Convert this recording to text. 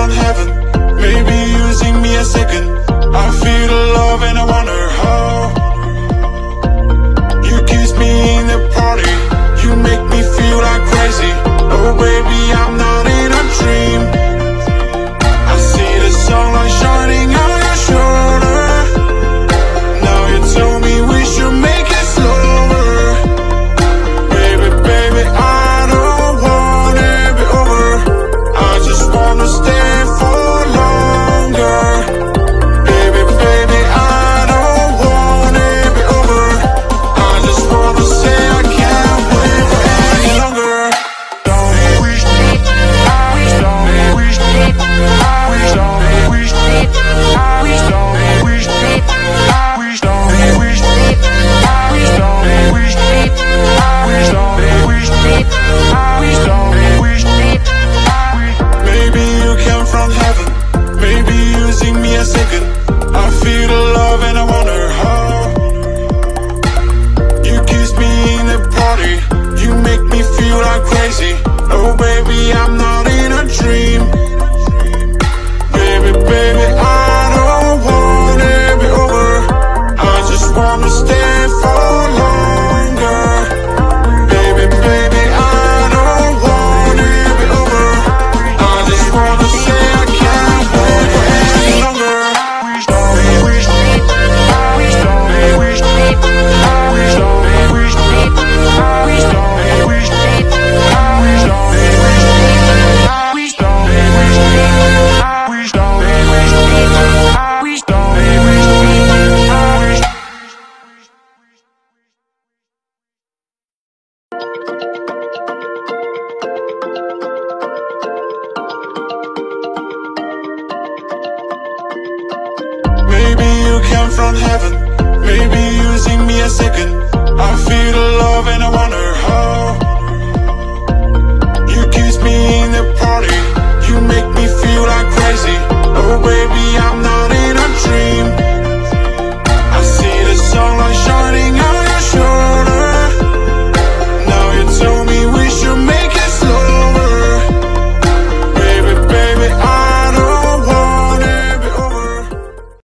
from heaven, maybe using me a second. I feel the love and I wonder how. You kiss me in the party, you make me feel like crazy. Oh baby, I'm not in a dream. I see the sunlight shining on your shoulder. Now you tell me we should make it slower. Baby, baby, I don't want it be over. I just wanna stay for longer. Baby, baby, I don't want it be over. I just wanna say I can't wait for any longer. Don't wish, I wish, don't wish, I wish, don't wish, I wish, don't wish, I wish, don't wish, I wish, don't wish, I wish, don't wish, I wish, don't wish. Maybe you came from heaven, maybe using me a second. I feel the love and I wonder how. You kiss me in the party, you make me feel like crazy. Oh baby, I'm not in a dream. Baby, baby, I don't want it be over. I just wanna stay for longer. Baby, baby, I don't want it be over. I just wanna say I can't wait for any longer. Don't wish, I wish, don't wish, I wish, don't wish, I wish, don't wish, I wish, don't wish, I wish, don't wish, I wish, don't wish, I wish, don't wish, I wish. Maybe you came from heaven, maybe using me a second. I feel the love and I wonder